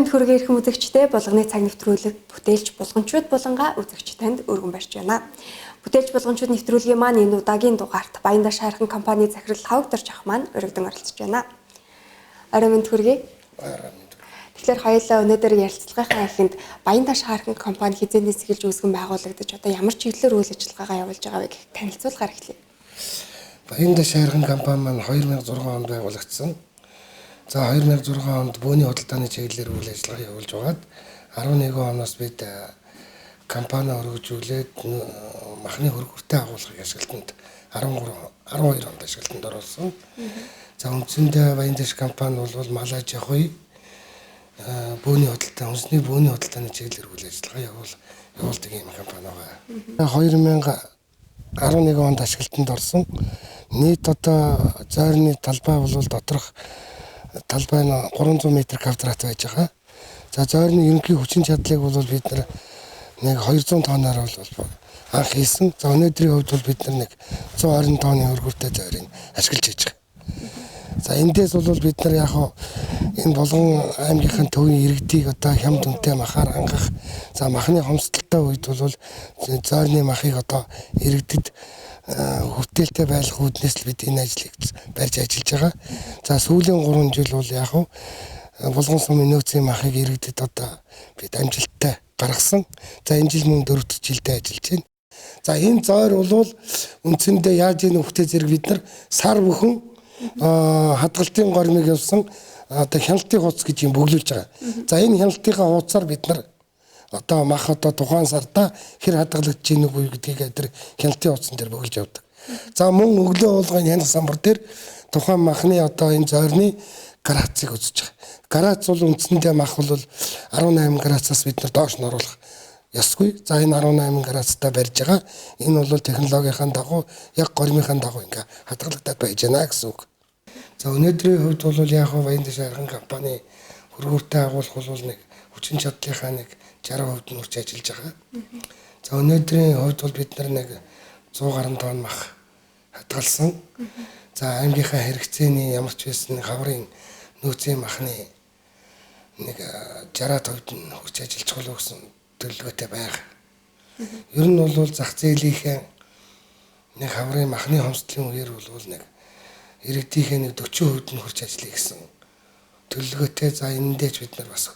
мэнд хүргээ ирэх үзэгчтэй болгоны цаг нэвтрүүлэг бүтээлч болгончууд булангаа үзэгч танд өргөн барьж байна. Бүтээлч болгончууд нэвтрүүлгийн маань энэ удаагийн дугаарт Баянда шаархан компани захирал Хавагдарч ах маань өргөдөн оролцож байна. Орой мэнд хүргээ. Тэгэхээр хоёулаа өнөөдөр ярилцлагынхаа эхэнд Баянда шаархан компани хизээнээс эхэлж үүсгэн байгуулагдаж одоо ямар чиглэлээр үйл ажиллагаагаа явуулж байгааг танилцуулгаар эхлэе. Баянда шаархан компани маань 2006 онд байгуулагдсан. За 2006 онд бөөний худалдааны чиглэлээр үйл ажиллагаа явуулж байгаад 11 оноос бид компани өргөжүүлээд махны хөргөртэй агуулгыг ашиглалтанд 12 онд ашиглалтанд оруулсан. За үндсэндээ Баянда компани бол мал аж ахуй бөөний худалдаа, хүнсний бөөний худалдааны чиглэлээр үйл ажиллагаа явуулдаг юм компани байгаа. 2011 онд ашиглалтанд орсон. Нийт одоо зойрны талбай бол доторх талбай нь 300 м квадрат байж байгаа. За зойрны ерөнхий хүчин чадлыг бол бид нэг 200 тонноор бол анх хийсэн. За өнөөдрийн хувьд бол бид нэг 120 тонны өргөртэй зойрыг ашиглаж хийж байгаа. За эндээс бол бид яг энэ болгон аймгийнхын төвийн иргэдийг одоо хямд үнэтэй махаар хангах. За махны хомсдолтой үед бол зойрны махыг одоо иргэдэд хүртээлтэй байх үүднээс л бид энэ ажлыг барьж ажиллаж байгаа. За сүүлийн 3 жил бол яг болгон сумын нөөцийн махыг иргэдэд одоо бид амжилттай гаргасан. За энэ жил мөн 4 дахь жилдээ ажиллаж байна. За энэ зойр бол үндсэндээ яаж ийм хөвгтэй зэрэг бид нар сар бүхэн хадгалтын гормыг явсан одоо хяналтын хуудас гэж юм бөглүүлж байгаа. За энэ хяналтынхаа хуудасаар бид нар одоо мах одоо тухайн сарда хэр хадгалагдаж ийнэг үе гэдгийг тэр хяналтын хуудсан дээр бөглөж явдаг. За мөн өглөө болгоны хянах самбар дээр тухайн махны одоо энэ зойрны градусыг үзэж байгаа. Градус бол үндсэндээ мах бол 18 градусаас бид нар доош нь оруулах ёсгүй. За энэ 18 градустай барьж байгаа. Энэ бол технологийн дагуу яг гормынхаа дагуу ингээ хадгалагдаад байж байна гэсэн үг. За өнөөдрийн хувьд бол яг Баянда шаархан компани хөргөртэй агуулах бол нэг хүчин чадлынхаа нэг 60% нь үрж ажиллаж байгаа. За өнөөдрийн хувьд бол бид нэг 100 гаруй тонн мах хадгалсан. За аймгийнхаа хэрэгцээний ямар ч байсан хаврын нөөцийн махны нэг 60% нь үрж ажиллаж болох гэсэн төлөвлөгөөтэй байгаа. Ер нь бол зах зээлийнхээ нэг хаврын махны хомсдлын үеэр бол нэг иргэдийнхээ нэг 40% нь хүрч ажиллая гэсэн төлөвлөгөөтэй. За энэндээ бид нар бас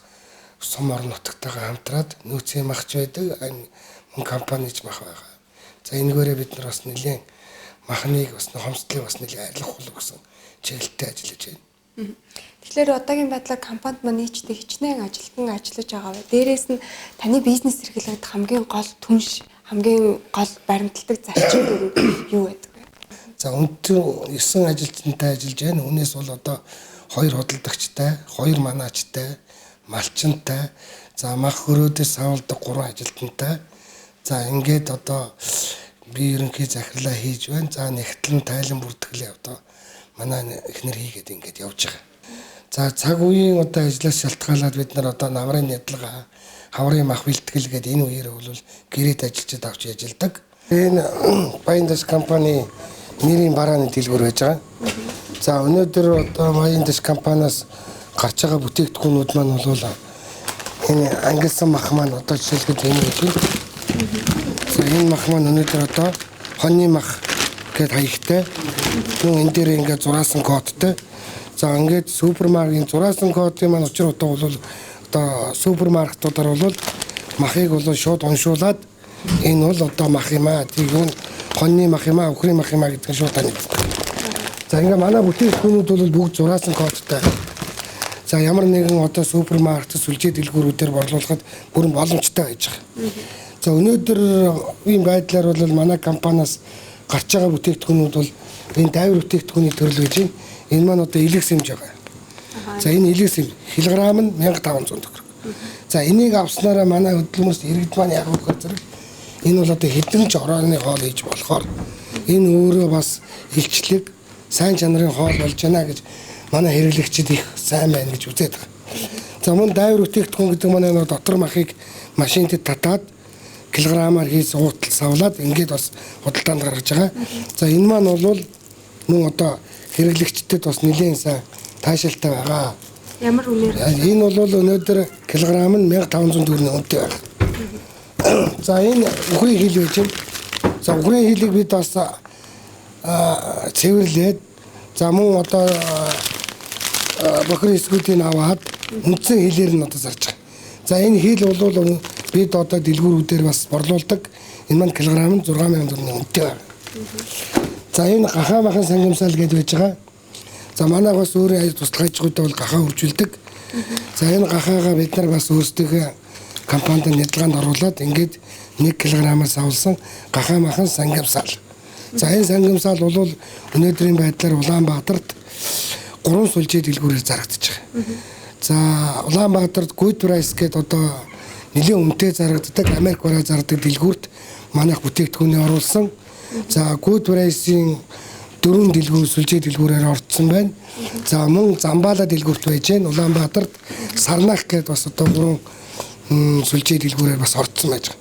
сум орон нутгатайгаа хамтраад нөөцийн махч байдаг, мөн компанич мах байгаа. За энэгээрээ бид нар бас нэлийн махныг бас хомсдлыг бас нэлийн арилгах болов гэсэн чиглэлтэй ажиллаж байна. Тэгэхээр одоогийн байдлаар компанид маань нийтдээ хичнээн ажиллаж байгаа бай. Дээрээс нь таны бизнес эрхлэлд хамгийн гол түнш, хамгийн гол баримтлагдаг зарчим юу байдаг вэ? За өндөр 9 ажилтнтай ажиллаж байна. Үүнээс бол одоо 2 худалдагчтай, 2 манаачтай, малчинтай, за мах хөрөөдөөс савлдаг 3 ажилтнтай. За ингээд одоо би ерөнхий захирлаа хийж байна. За нэгтлэн тайлан бүртгэлээ одоо манай эхнэр хийгээд ингээд явж байгаа. За цаг үеийн одоо ажлаас шалтгаалаад бид нар одоо намрын нядлага, хаврын мах бэлтгэл гэдэг энэ үеэр бол гэрээд ажилчид авч ажилладаг. Энэ Баянда компани нэрийн барааны дэлгүүр байж байгаа. За өнөөдөр одоо Баянда компаниас гарч байгаа бүтээгдэхүүнүүд маань бол энэ ангилсан мах маань одоо жишээлбэл энэ гэж. За энэ мах маань өнөөдөр одоо хоньны мах гэд хаягтай. Мөн энэ дээр ингээд зураасан кодтой. За ингээд супермаркетын зураасан кодын маань учир утга бол одоо супермаркетуудаар бол махыг бол шууд уншуулад энэ бол одоо мах юм аа, тийм юу хоньны мах юм аа, өхрийн мах юм аа гэдэг шууд танигддаг. За ингээд манай бүтээгдэхүүнүүд бол бүгд зураасан кодтой. За ямар нэгэн одоо супермаркет сүлжээ дэлгүүрүүдээр борлуулахад бүрэн боломжтой байж байгаа. За өнөөдөр ийм байдлаар бол манай компаниас гарч байгаа бүтээгдэхүүнүүд бол энэ дайвар бүтээгдэхүүний төрөл гэж байна. Энэ маань одоо илэг сэмж байгаа. За энэ илэг сэм килограмм нь 1500 төгрөг. За энийг авснараа манай хөдөлмөрс иргэд маань яг өгөх зэрэг энэ бол одоо хэдэн ч орооны хоол хийж болохоор энэ өөрөө бас илчлэг сайн чанарын хоол болж байна гэж манай хэрэглэгчид их сайн байна гэж үзээд байгаа. За мөн дайвар бүтээгдэхүүн гэдэг маань дотор махыг машинд татаад килограммаар хийж уутал савлаад ингээд бас худалдаанд гаргаж байгаа. За энэ маань бол мөн одоо хэрэглэгчдэд бас нэлээд сайн таашаалтай байгаа. Ямар үнээр? Энэ бол өнөөдөр килограмм нь 1500 төгрөгийн үнэтэй байна. За энэ үхрийн хил байж байна. За үхрийн хилийг бид бас цэвэрлээд за мөн одоо бохир эсгүүдийг аваад үндсэн хилээр нь одоо зарж байгаа. За энэ хил бол бид одоо дэлгүүрүүдээр бас борлуулдаг. Энэ маань килограмм 6000 төгрөгийн үнэтэй байна. За энэ гахаа махан сангамсаал гэж байж байгаа. За манайх бас өөрөө туслагчдад бол гахаа үржүүлдэг. За энэ гахаагаа бид нар бас өөрсдөө компанид нэдлгаанд оруулаад ингээд 1 кг-аас авалсан гахаа махан сангамсаал. За энэ сангамсаал бол өнөөдрийн байдлаар Улаанбаатарт 3 сүлжээ дэлгүүрээр зарагдаж байгаа. За Улаанбаатарт Good Price гэдэг одоо нэлээд үнэтэй зарагддаг Америк бараа зардаг дэлгүүрт манайх бүтээгдэхүүнээ оруулсан. За Good Price-ийн 4 дэлгүүр сүлжээ дэлгүүрээр орцсон байна. За мөн Замбала дэлгүүрт байж гэн Улаанбаатарт Сарнах гэдэг бас одоо 3 сүлжээ дэлгүүрээр бас орцсон байж байгаа.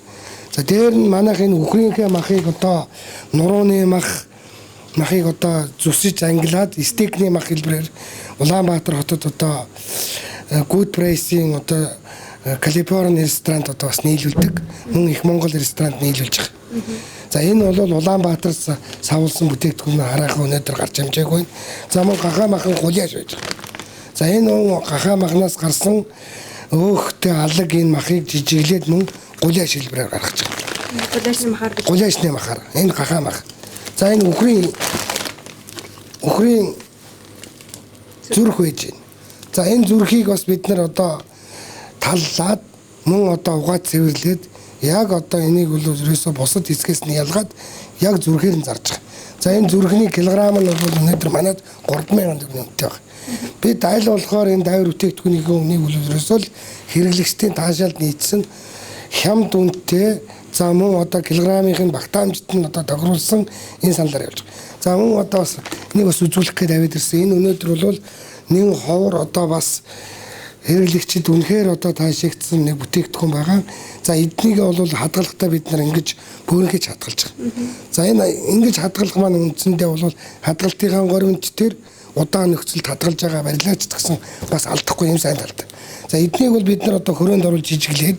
За дээр нь манайх энэ үхрийнхээ махыг одоо нурууны махыг одоо зүсэж ангилаад стейкний мах хэлбэрээр Улаанбаатар хотод одоо Good Price-ийн одоо Калифорни ресторанд одоо бас нийлүүлдэг. Мөн их Монгол ресторанд нийлүүлж байгаа. За энэ бол Улаанбаатараас савуулсан бүтээгдэхүүн хараахан өнөөдөр гарч амжаагүй. За мөн гахаа махан гуляаш байж байгаа. За энэ гахаа махнаас гарсан өөхтэй алаг энэ махыг жижиглээд мөн гуляаш хэлбэрээр гаргаж байгаа. Гуляашны махаар энэ гахаа мах. За энэ үхрийн зүрх байж байна. За энэ зүрхийг бас бид нар одоо таллаад мөн одоо угаад цэвэрлээд яг одоо энийг бол ерөөсө бусад хэсгээс нь ялгаад яг зүрхээр нь зарж байгаа. За энэ зүрхний килограмм нь бол өнөөдөр манайд 3000 төгрөгийн үнэтэй байна. Бид айл болохоор энэ давир бүтээгдэхүүний үнийг бол ерөөсөө л хэрэглэгчдийн таашаалд нийцсэн хямд үнэтэй за мөн одоо килограммын багтаамжт нь одоо тохируулсан энэ саналаар явж байгаа. За мөн одоо бас энийг бас үзүүлэх гээд аваад ирсэн. Энэ өнөөдөр бол нэг ховор одоо бас хэрэглэгчид үнэхээр одоо таашаагдсан нэг бүтээгдэхүүн байгаа. За эднийгээ бол хадгалахдаа бид нар ингэж бөөрнгөж хадгалж байгаа. За энэ ингэж хадгалах маань үндсэндээ бол хадгалтынхаа горимчтэр удаан нөхцөлд хадгалж байгаа барилаач гэсэн бас алдахгүй юм сайн талтай. За эднийг бол бид нар одоо хөрөөнд оруулж жижиглээд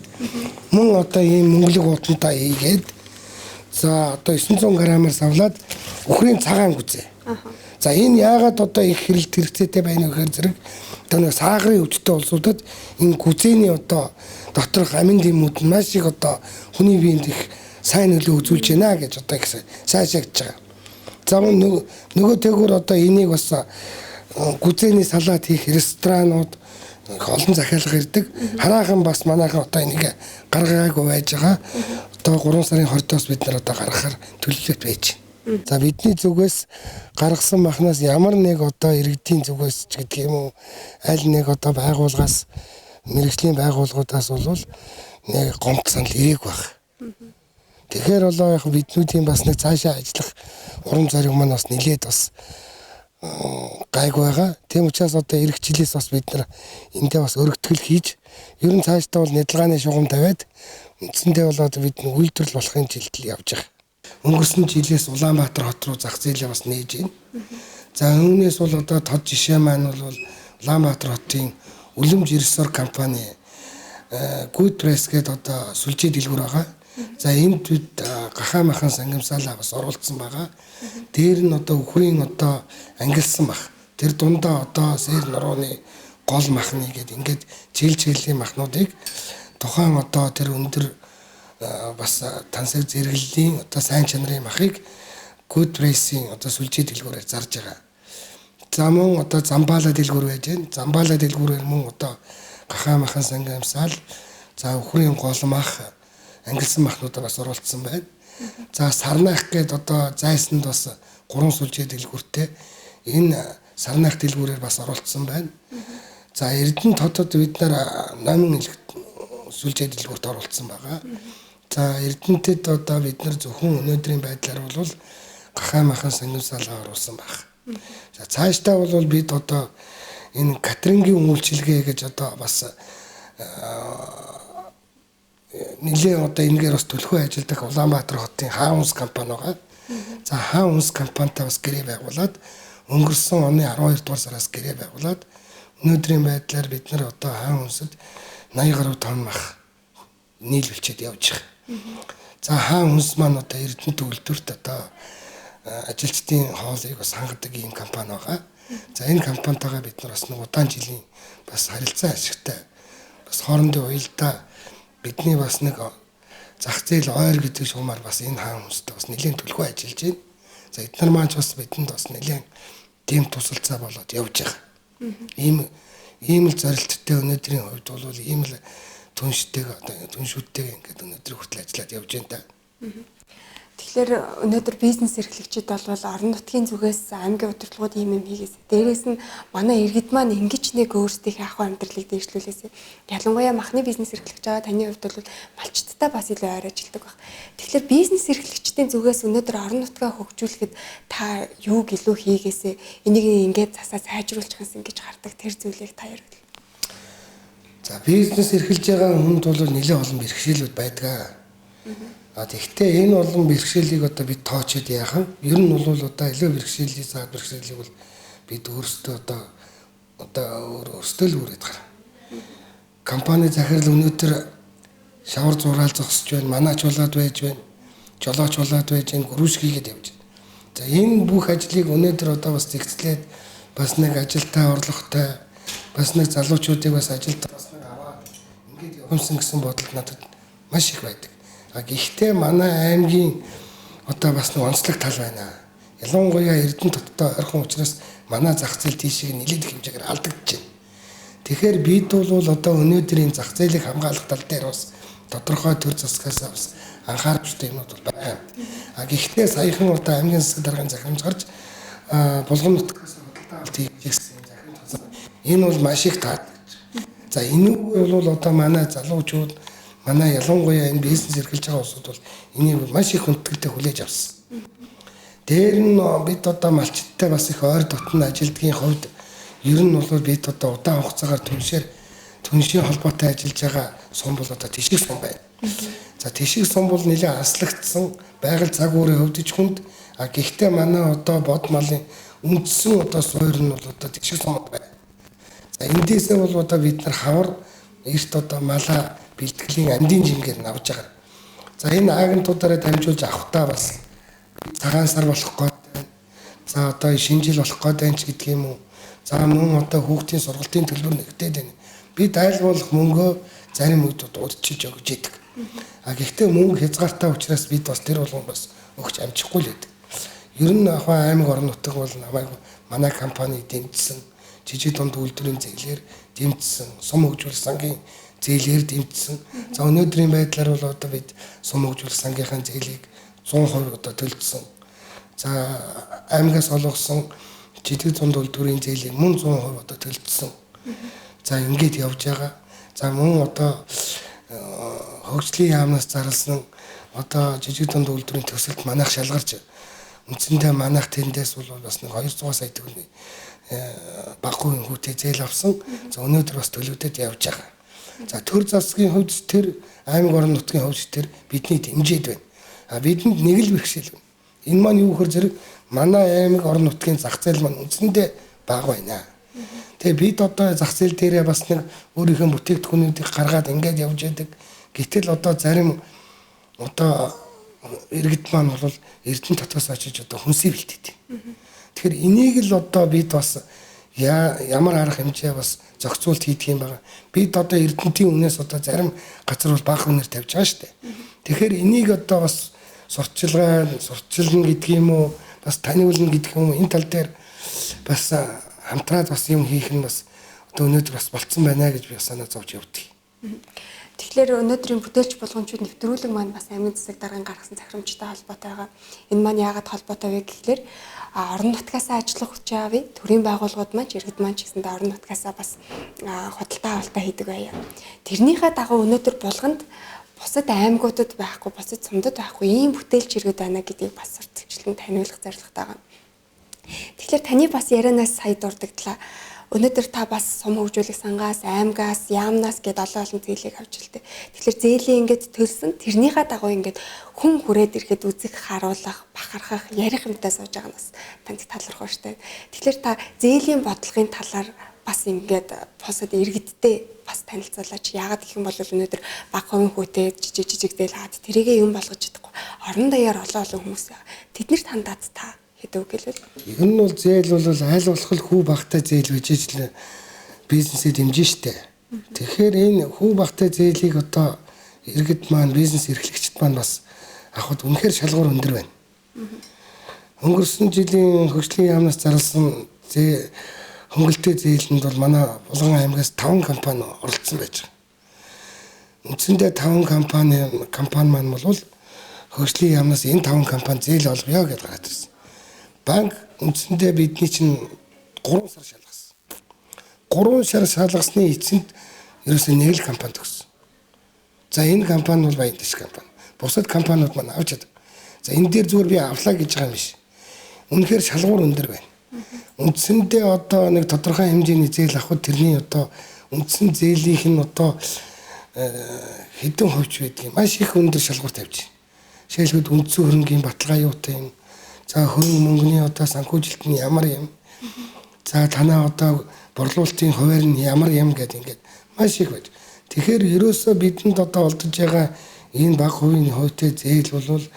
мөн одоо ийм мөнгөлөг уутантай хийгээд за одоо 900 г-аар савлаад үхрийн цагаан гүзээ. За энэ яагаад одоо их хэрэгцээтэй байна вэ гэхээр зэрэг одоо саагрын өвчтөе улсуудад энэ гүзээний одоо доторх амин дэмүүд нь маш их одоо хүний биед их сайн нөлөө үзүүлж байна гэж одоо их сайшаагдж байгаа. За нөгөө тэгүр одоо энийг бас гүзээний салаат хийх ресторанууд олон захиалга ирдэг. Хараахан бас манайхан одоо энийг гаргаагүй байж байгаа. Одоо 3 сарын 20-оос бид нар одоо гаргахаар төлөвлөлт байж байна. За бидний зүгээс гаргасан махнаас ямар нэг одоо иргэдийн зүгээс ч гэдэг юм уу аль нэг одоо байгууллагаас мэрэгжлийн байгууллагуудаас бол нэг гомд санал ирээг баг. Тэгэхээр болоо яг биднүүдийн бас нэг цаашаа ажиллах урам зориг маань бас нэлээд бас гайг байгаа. Тийм учраас одоо эх жилээс бас бид нар эндээ бас өргөтгөл хийж ер нь цаашдаа бол нэдлгааны шугам тавиад үндсэндээ бол одоо бид үйлдвэрлэл болохын жилдэл явж байгаа. Өнгөрсөн жилээс Улаанбаатар хот руу зах зээлээ бас нээж байна. За үүнээс бол одоо тод жишээ маань бол Улаанбаатар хотын Үлэмж Ресор компани Good Price гэдэг одоо сүлжээ дэлгүүр байгаа. За энд бид гахаа махан сангамсаалаа бас оруулсан байгаа. Дээр нь одоо үхрийн одоо ангилсан мах. Тэр дундаа одоо сэр нурууны гол махны гэдэг ингээд чийлчилийн махнуудыг тухайн одоо тэр өндөр бас тансаг зэрэглэлийн одоо сайн чанарын махыг Good Price-ийн одоо сүлжээ дэлгүүрээр зарж байгаа. За мөн одоо Замбала дэлгүүр байж байна. Замбала дэлгүүрээр мөн одоо гахаа махан сангамсаал за үхрийн гол мах ангилсан махнуудаа бас оруулсан байна. За Сарнах гэдэг одоо зайсанд бас 3 сүлжээ дэлгүүртэй энэ Сарнах дэлгүүрээр бас оруулсан байна. За Эрдэнэт хотод бид нар номин сүлжээ дэлгүүрт оруулсан байгаа. За Эрдэнэтэд одоо бид нар зөвхөн өнөөдрийн байдлаар бол гахаа махан сангамсаалаа оруулсан байна. За цаашдаа бол бид одоо энэ катерингийн үйлчилгээ гэж одоо бас нэлээ одоо энэгээр бас төлхөө ажилладаг Улаанбаатар хотын Хаан унс компани байгаа. За Хаан унс компанитай бас гэрээ байгуулад өнгөрсөн оны 12 дугаар сараас гэрээ байгуулад өнөөдрийн байдлаар бид нар одоо хаан хүнсэд 80 гаруй тонн мах нийлүүлчихэд явж байгаа. За хаан хүнс маань одоо Эрдэнэт үйлдвэрт одоо ажилчдын хоолыг бас хангадаг ийм компани байгаа. За энэ компанитайгаа бид нар бас нэг удаан жилийн бас харилцаа ашигтай. Бас хоорондын уялдаа бидний бас нэг зах зээл ойр гэдэг шугамар бас энэ хаан хүнстэй бас нэлээд төлхөө ажиллаж байна. За эдгээр маань бас бидэнд бас нэлээд тийм тусалцаа болоод явж байгаа. Ийм л зорилттой өнөөдрийн хувьд бол ийм л түншүүдтэйг ингээд өнөөдөр хүртэл ажиллаад явж байна та. Тэгэхээр өнөөдөр бизнес эрхлэгчид бол орон нутгийн зүгээс аймгийн удирдлагууд ийм юм хийгээсэ. Дээрээс нь манай иргэд маань ингэж нэг өөрсдийнхээ ахуй амьдралыг дэвшлүүлээсэ. Ялангуяа махны бизнес эрхлэж байгаа таны хувьд бол малчттай бас илүү ойр ажилдаг баг. Тэгэхээр бизнес эрхлэгчдийн зүгээс өнөөдөр орон нутгаа хөгжүүлэхэд та юуг илүү хийгээсэ. Энийг ингээд засаа сайжруулах гэсэн гэж хардаг тэр зүйлийг та ярил. За бизнес эрхэлж байгаа хүнд бол нэлээд олон бэрхшээлүүд байдаг. Тэгэхдээ энэ олон бэрхшээлийг одоо бид тоочод яахан ер нь бол одоо илүү бэрхшээлийн заад бэрхшээлийг бол бид өөрсдөө өөрсдөө л үүрээд гараа. Компани захирал өнөөдөр шавар зураал зогсож байна, манаач болоод байж байна, жолооч болоод байж байна, гөрүүш хийгээд явж байна. За энэ бүх ажлыг өнөөдөр одоо бас зэгцлээд бас нэг ажилтаа орлоготой бас нэг залуучуудыг бас ажилд бас нэг аваад ингээд явуулсан гэсэн бодол надад маш их байдаг. Гэхдээ манай аймгийн одоо бас нэг онцлог тал байна. Ялангуяа Эрдэнэ хоттой ойрхон учраас манай зах зээл тийшээ нэлээд их хэмжээгээр алдагдаж байна. Тэгэхээр бид бол одоо өнөөдрийн зах зээлийг хамгаалах тал дээр бас тодорхой төр засгаас бас анхаарах хэрэгтэй юмуд бол байна. Гэхдээ саяхан одоо аймгийн засаг даргын захирамж гарч булган нутгаас худалдаа авалт хийгдсэн захирамж тусаа. Энэ бол маш их таалагдж. За энэ бол одоо манай залуучууд манай ялангуяа энэ бизнес эрхэлж байгаа улсууд бол энийг маш их хүндэтгэлтэй хүлээж авсан. Дээр нь бид одоо малчттай бас их ойр дотн ажилдгийн хувьд ер нь бол бид одоо удаан хугацаагаар түншийн холбоотой ажиллаж байгаа сум бол одоо тишиг сум байна. За тишиг сум бол нэлээд аслагдсан байгаль цаг уурын хөвдөж хүнд. Гэхдээ манай одоо бод малын үндсэн одоо суурь нь бол одоо тишиг сум байна. За эндээсээ бол одоо бид нар хавар эрт одоо малаа бэлтгэлийн амдын жингээр навж байгаа. За энэ агентуудаараа дамжуулж авахтаа бас цагаан сар болох гээд. За одоо шинэ жил болох гээд байна ч гэдэг юм уу. За мөн одоо хүүхдийн сургалтын төлбөр нэгдээд байна. Бид айлгуулах мөнгөө зарим үед удчилж өгч идэг. Гэхдээ мөнгө хязгаартай учраас бид бас тэр болгон бас өгч амжихгүй л байдаг. Ер нь аймаг орон нутаг бол намайг манай компани дэмжсэн, жижиг дунд үйлдвэрийн зээлээр дэмжсэн, сум хөгжүүлэх сангийн зээлээр дэмжсэн. За өнөөдрийн байдлаар бол одоо бид сум хөгжүүлэх сангийнхаа зээлийг 100% одоо төлөвлөсөн. За аймагаас олгосон жижиг дунд үйлдвэрийн зээлийг мөн 100% одоо төлөвлөсөн. За ингэж явж байгаа. За мөн одоо хөгжлийн яамнаас зарласан одоо жижиг дунд үйлдвэрийн төсөлд манайх шалгарч үндсэндээ манайх тэндээс бол бас нэг 200 сая төгрөгийн баггүй хүүтэй зээл авсан. За өнөөдөр бас төлөвлөдөд явж байгаа. За төр засгийн хувьд тэр аймаг орон нутгийн хувьд тэр бидний дэмжиж байна. Бидэнд нэг л бэрхшээл байна. Энэ маань юу гэхээр зэрэг манай аймаг орон нутгийн зах зээл маань үндсэндээ бага байна. Тэгээ бид одоо зах зээл дээрээ бас нэг өөрийнхөө бүтээгдэхүүнүүдийг гаргаад ингээд явж байдаг. Гэтэл одоо зарим одоо иргэд маань бол Эрдэнэ татгаас очиж одоо хүнсийг бэлдээд байна. Тэгэхээр энийг л одоо бид бас ямар арга хэмжээ бас зохицуулт хийдэг юм байна. Бид одоо Эрдэнэтийн үнээс одоо зарим газар бол бага үнээр тавьж байгаа шүү дээ. Тэгэхээр энийг одоо бас сурталчилна гэдэг юм уу, бас таниулна гэдэг юм уу, энэ тал дээр бас хамтраад бас юм хийх нь бас одоо өнөөдөр бас болцсон байна гэж би санаа зовж явдаг. Тэгэхээр өнөөдрийн бүтээлч болгоомжууд нэвтрүүлэг маань бас аймгийн засаг даргын гаргасан захирамжтай холбоотой байгаа. Энэ маань яагаад холбоотой вэ гэхлээр орон нутгаасаа ажиллах хүч авъя, төрийн байгууллагууд маань иргэд маань ч гэсэндээ орон нутгаасаа бас худалдаа авалтаа хийдэг байя. Тэрнийхээ дагуу өнөөдөр булганд бусад аймагуудад байхгүй, бусад сумдад байхгүй ийм бүтээлч иргэд байна гэдгийг бас сурталчлан таниулах зорилготой байгаа. Тэгэхээр таны бас ярианаас сая дурдагдлаа. Өнөөдөр та бас сум хөгжүүлэх сангаас, аймгаас, яамнаас гээд олон зээлийг авч илтээ. Тэгэхээр зээлийн ингээд төлсөн тэрнийхээ дагуу ингээд хүн хүрээд ирэхэд үзэх, харуулах, бахархах, ярих юмтай сууж байгаа нь бас танд талархав штэ. Тэгэхээр та зээлийн бодлогын талаар бас ингээд посод иргэдтэй бас танилцуулаач. Яагаад гэх юм бол өнөөдөр баг хувийн хүүтэй жижиг зээл хаад тэрийгээ юм болгож чадахгүй. Орон даяар олон хүмүүс тэднэрт хандаад та хэдв гэлвэл. Ер нь бол зээл бол аль болох хүү багтай зээл үжиж л бизнесээ дэмжин штэ. Тэгэхээр энэ хүү багтай зээлийг одоо иргэд маань бизнес эрхлэгчид маань бас авахд үнэхээр шалгуур өндөр байна. Өнгөрсөн жилийн хөгжлийн яамнаас зарласан хөнгөлтэй зээлэнд бол манай Булган аймгаас 5 компани оролцсон байж байгаа. Үндсэндээ 5 компани маань бол хөгжлийн яамнаас энэ 5 компани зээл олгоё гэж гараад ирсэн. Банк үндсэндээ бидний чинь 3 сар шалгасан. 3 сар шалгасны эцэнд ерөөсөө нэг л компани төгссөн. За энэ компани бол Баяндааш компани. Бусад компаниуд маань авч чадав. За энэ дээр зүгээр би авлаа гэж байгаа юм биш. Үнэхээр шалгуур өндөр байна. Үндсэндээ одоо нэг тодорхой хэмжээний зээл авахд тэрний одоо үндсэн зээлийнх нь одоо хэдэн хувьч байдгийг маш их өндөр шалгуур тавьж байна. Жишээлбэл үндсэн хөрөнгийн баталгаа юутай юм. За хөрөнгө мөнгөний одоо санхүүжилт нь ямар юм. За танаа одоо борлуулалтын хуваар нь ямар юм гэдэг ингээд маш их байж. Тэгэхээр ерөөсөө бидэнд одоо олдож байгаа энэ бага хувийн хувьтай зээл бол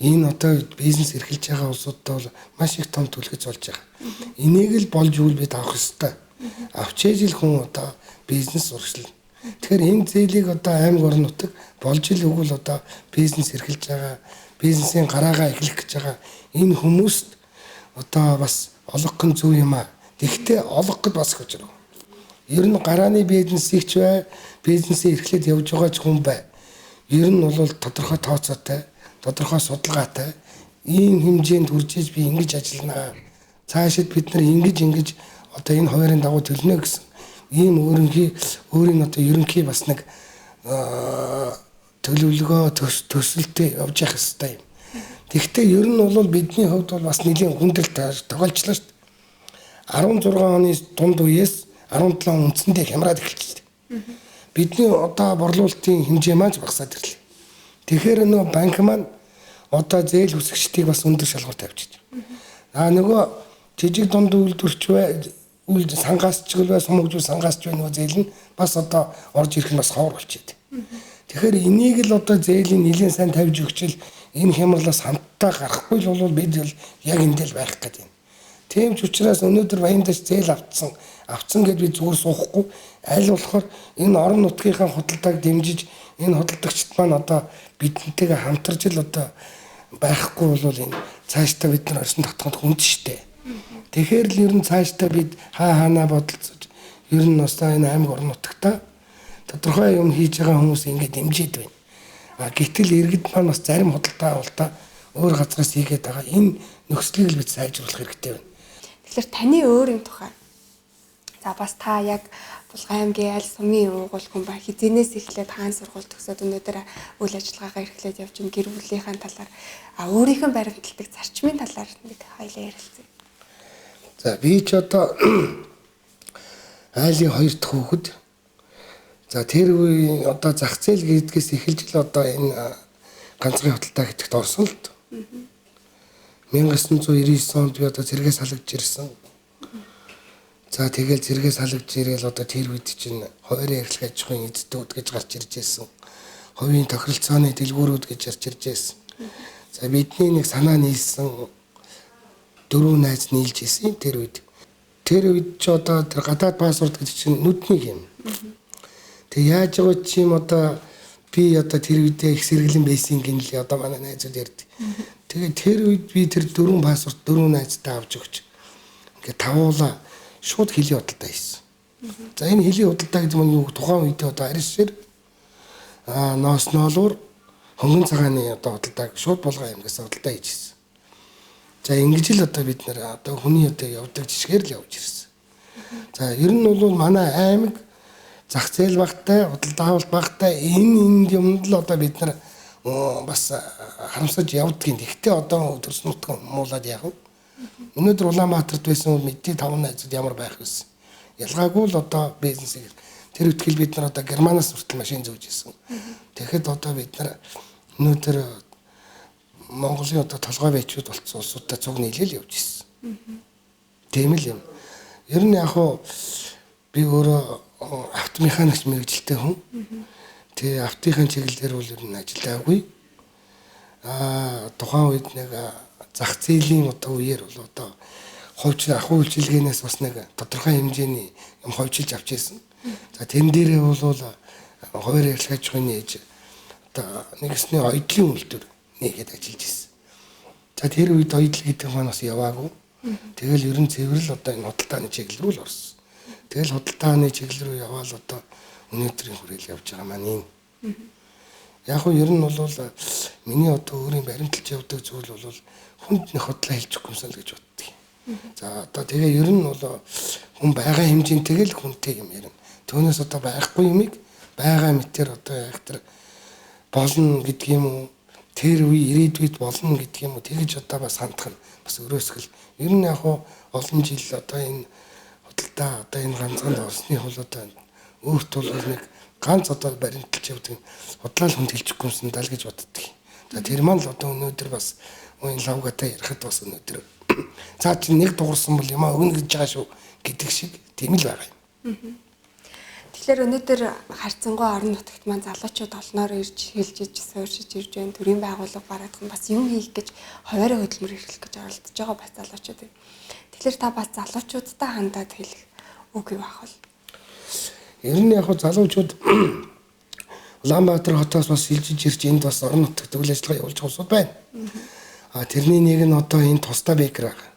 энэ одоо бизнес эрхэлж байгаа улсуудтай бол маш их том түлхэж болж байгаа. Энийг л болж үл бид авах ёстой. Авчээж ил хүн одоо бизнес урагшлна. Тэгэхээр энэ зээлийг одоо аймаг орон нутаг болж ил өгвөл одоо бизнес эрхэлж байгаа, бизнесийн гараагаа эхлэх гэж байгаа энэ хүмүүст одоо бас олох гэн зөв юм аа. Тэгтээ олох гэд бас гэж байна. Ер нь гарааны бизнесийгч бай, бизнесээ эрхлээд явж байгаа ч хүн бай. Ер нь бол тодорхой тооцоотой, тодорхой судалгаатай ийм хэмжээнд хүрч иж би ингэж ажилланаа. Цаашид бид нар ингэж одоо энэ хоёрын дагуу төлнө гэсэн ийм өөрийн одоо ерөнхий бас нэг төлөвлөгөө төсөлтэй явж явах хэрэгтэй юм. Тэгвэл ер нь бол бидний хувьд бол бас нэлийн хүндрэл тохиолчлоо шүү дээ. 16 оны дунд үеэс 17 он үндсэндээ хямраад эхэлчихлээ. Бидний одоо борлуулалтын хэмжээ маань багасаад ирлээ. Тэгэхээр нөгөө банк маань одоо зээл хүсэгчдийг бас өндөр шалгуур тавьчих. Нөгөө жижиг дунд үйлдвэрч бай, сангаасч бай, сумгжуу сангаасч бай нөгөө зээл нь бас одоо орж ирэх нь бас ховор болчиход. Тэгэхээр энийг л одоо зээлийн нэлээд сайн тавьж өгчил энэ хямралаас хамтдаа гарахгүй л бол бид яг эндэл байх гэдэг юм. Тийм ч учраас өнөөдөр Баяндааш зээл авцсан гэдээ би зүгээр суухгүй аль болохоор энэ орон нутгийнхаа худалдааг дэмжиж энэ худалдагчид маань одоо бидэнтэйгээ хамтарч л одоо байхгүй бол энэ цаашдаа бид нар орчин татханд хүнд штэ. Тэгэхээр л ер нь цаашдаа бид хаанаа бодолцож ер нь бас энэ аймаг орон нутагта тодорхой юм хийж байгаа хүмүүс ингэ дэмжиж байна. Гэтэл иргэд маань бас зарим худалдаа авалтаа өөр газраас хийгээд байгаа. Энэ нөхцөлийг л бид сайжруулах хэрэгтэй байна. Тэгэхээр таны өөрийн тухай. За бас та яг Булган аймгийн аль сумын уугуул хүн ба хизэнээс эхлээд хаан сургууль төгсөөд өнөөдөр үйл ажиллагаагаа эрхлээд явж байгаа гэр бүлийнхаа талаар өөрийнхөө баримтлагдаг зарчмын талаар нэг хоёлаа ярилцъя. За би ч одоо айлын 2 дахь хүүхэд. За тэр үе одоо зах зээл гэдгээс эхэлж л одоо энэ ганцхан худалдаа гэдэгт орсон л доо. 1999 онд би одоо зэрэгээс салгаж ирсэн. За тэгэл зэрэгээс салгаж ирээл одоо тэр үед чинь хувийн эрхлэх аж ахуйн эзэдүүд гэж гарч ирж байсан. Хувийн тохиролцооны дэлгүүрүүд гэж гарч ирж байсан. За бидний нэг санаа нийлсэн 4 найз нийлж ирсэн тэр үед. Тэр үед ч одоо тэр гадаад паспорт гэдэг чинь нүднийг юм. Тэг яаж байгаа ч юм одоо би одоо тэр үедээ их сэргэлэн байсан гинэ л одоо манай найзууд ярьд. Тэгээд тэр үед би тэр 4 паспорт 4 найзтай авч өгч ингээд тавуулаа шууд хилийн худалдаа хийсэн. За энэ хилийн худалдаа гэдэг нь юу тухайн үед одоо арьсшир ноосноолуур хөнгөн цагааны одоо худалдааг шууд Булган аймгаас худалдаа хийжсэн. За ингэж л одоо бид нэр одоо хүний одоо явдаг жишгээр л явж ирсэн. За ер нь бол манай аймаг зах зээл багтай, худалдаа авалт багтай энэ юмд л одоо бид нар бас харамсаж явдгийн. Гэхдээ одоо төрс нутаг муулаад яах вэ? Өнөөдөр Улаанбаатарт байсан бол мэдээ 5 найзууд ямар байх вэ? Ялгаагүй л одоо бизнесийг тэр үтгэл бид нар одоо Германаас хүртэл машин зөөж ирсэн. Тэгэхэд одоо бид нар өнөөдөр Монголын одоо толгой байчуд болсон улсуудтай цуг нийлэл явж ирсэн. Тийм л юм. Ер нь яг хуу би өөрөө автомеханикч мэргэжилтэй хүн. Тэгээ автомеханикийн чиглэлээр бол ер нь ажиллаагүй. Тухайн үед нэг зах зээлийн одоо үеэр бол одоо ахуй үйлчилгээнээс бас нэг тодорхой хэмжээний юм хойчилж авч ирсэн. За тэн дээрээ бол хоёр ярилцлагч хүний ээж одоо нэгсний ойдлын үйлдвэр нэгэд ажиллаж ирсэн. За тэр үед ойдл гэдэг нь бас яваагүй. Тэгэл ер нь цэвэрл одоо энэ худалдааны чиглэл рүү л орсон. Тэгэл худалдааны чиглэл рүү яваал одоо өнөөдрийн хүртэл явж байгаа маань юм. Яг нь ер нь бол миний одоо өөрийн баримталж явдаг зүйл бол хүнд нэг хотлоо хэлчихгүй юмсан гэж боддог. За одоо тэгээ ер нь бол хүн байгаа хэмжээнтэйг л хүнтэй юм ярина. Түүнээс одоо байхгүй юмыг байгаа мэтэр одоо яг тэр болно гэдэг юм уу? Тэр үе ирээдүйд болно гэдэг юм уу? Тэгэж одоо бас хандах нь бас өрөөсгөл. Ер нь яг олон жил одоо энэ худалдаа одоо энэ ганцхан орсны хол одоо өөрт бол нэг ганц одоо баримталж явдаг худлаал хүнд хэлчихгүй юмсан даа л гэж боддог. За тэр маань л одоо өнөөдөр бас энэ лавгатай ярихад бас өнөөдөр цаа чи нэг дуурсан бол юм өгнө гэж байгаа шүү гэдэг шиг тийм л байгаа юм. Тэгэхээр өнөөдөр харьцангуй орон нутагт маань залуучууд олноор ирж хэлжиж сууршиж ирж байна. Төрийн байгууллага бараадах нь бас юм хийх гэж хуваараа хөдөлмөр эрхлэх гэж оролдож байгаа бас залуучууд байна. Тэгэхээр та бас залуучуудтай хандаад хэлэх үг юу ах вэ? Ер нь яг залуучууд Улаанбаатар хотоос бас илжиж ирж энд бас орон нутагт үйл ажиллагаа явуулж байгаа байна. Тэрний нэг нь одоо энэ тусдаа бэкер байгаа.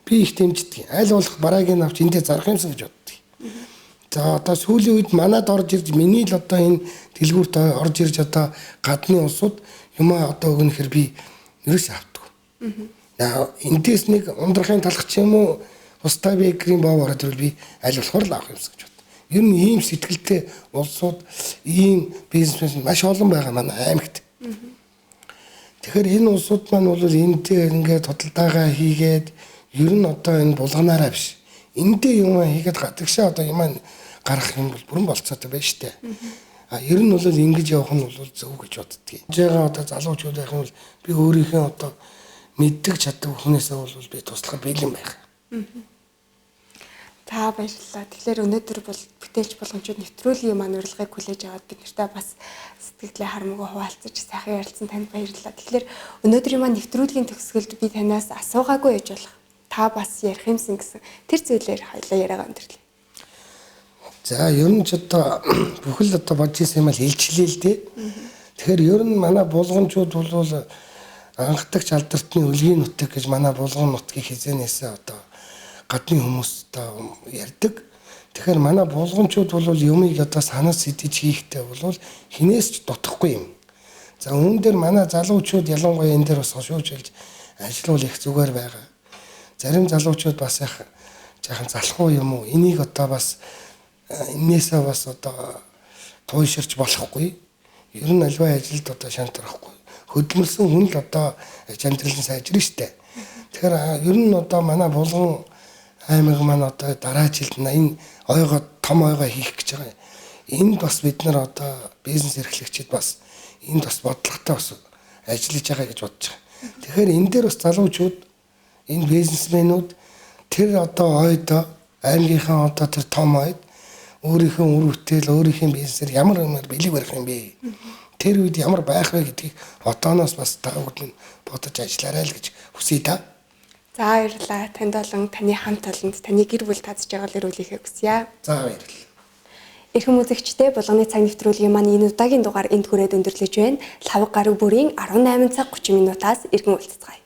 Би их дэмждэг. Аль болох бараагийн авч эндээ зарах юмсан гэж боддог. За одоо сүүлийн үед манад орж ирж миний л одоо энэ дэлгүүрт орж ирж одоо гадны улсууд юмаа одоо өгнөхөр би ерөөсөө автдаг. Эндээс нэг ундрахын талах ч юм уу тусдаа бэкерийн боо ороод ирвэл би аль болохоор л авах юмсан гэж боддог. Ер нь ийм сэтгэлтэй улсууд ийм бизнесмен маш олон байгаа манай аймагт. Тэгэхээр энэ улсууд маань бол энэтэй ингээд тодалдаагаа хийгээд ер нь одоо энэ булганаараа биш. Эндээ юм хийгээд гадагшаа одоо юм гарах юм бол бүрэн болцоотой байна штэ. Ер нь бол ингэж явах нь бол зөв гэж боддгийг. Жагаа одоо залуучууд байх юм бол би өөрийнхөө одоо мэддэг чаддаг хүнээсээ бол би туслах бэлэн байх. За баярлалаа. Тэгэхээр өнөөдөр бол бүтээлч боломжууд нэвтрүүлгийн маань урилгыг хүлээж аваад бид нартай бас сэтгэлдээ харамгүй хуваалцаж сайхан ярилцсан танд баярлалаа. Тэгэхээр өнөөдрийн маань нэвтрүүлгийн төгсгөлд би танаас асуугаагүй яж болох. Та бас ярих юмсан гэсэн тэр зүйлээр хоёлаа яриагаа өндөрлөе. За ер нь ч одоо бүхэл одоо бодож ирсэн юм л хэлчлээ л дээ. Тэгэхээр ер нь манай булганчууд бол анхдагч алдартны өлгийн нутаг гэж манай булган нутгийг хизээнээсээ одоо гадны хүмүүс одоо ярьдаг. Тэгэхээр манай булганчууд бол юмыг одоо санаас сэтэж хийхдээ бол хинээс ч дутхгүй юм. За үүн дээр манай залуучууд ялангуяа энэ дээр бас хошуужлж ажиллавал их зүгээр байгаа. Зарим залуучууд бас яг жаахан залхуу юм уу? Энийг одоо бас энээсээ бас одоо туйширч болохгүй. Ер нь альва ажилд одоо шантрахгүй. Хөдөлмөрсөн хүн л одоо амьдралын сайжрна штэ. Тэгэхээр ер нь одоо манай булган аймаг маань одоо дараа жилд энэ том ойгоо хийх гэж байгаа. Энд бас бид нар одоо бизнес эрхлэгчид бас энд бас бодлоготой бас ажиллаж байгаа гэж бодож байгаа. Тэгэхээр энэ дээр бас залуучууд энэ бизнесмэнүүд тэр одоо ойдоо аймгийнхаа одоо тэр том ойд өөрийнхөө үр бүтээл өөрийнхөө бизнесээр ямар бэлэг барих юм бэ? Тэр үед ямар байх вэ гэдгийг одооноос бас та бүхэн бодож ажиллаарай л гэж хүсье та. За баярлалаа. Танд болон таны хамт олонд таны гэр бүл татж байгаа л өрөөлөхөө хүсье. За баярлалаа. Эрхэм үзэгчдээ булганы цаг нэвтрүүлгийн маань энэ удаагийн дугаар энд хүрээд өндөрлөж байна. Лавга гараг бүрийн 18 цаг 30 минутаас иргэн уулзцгаая.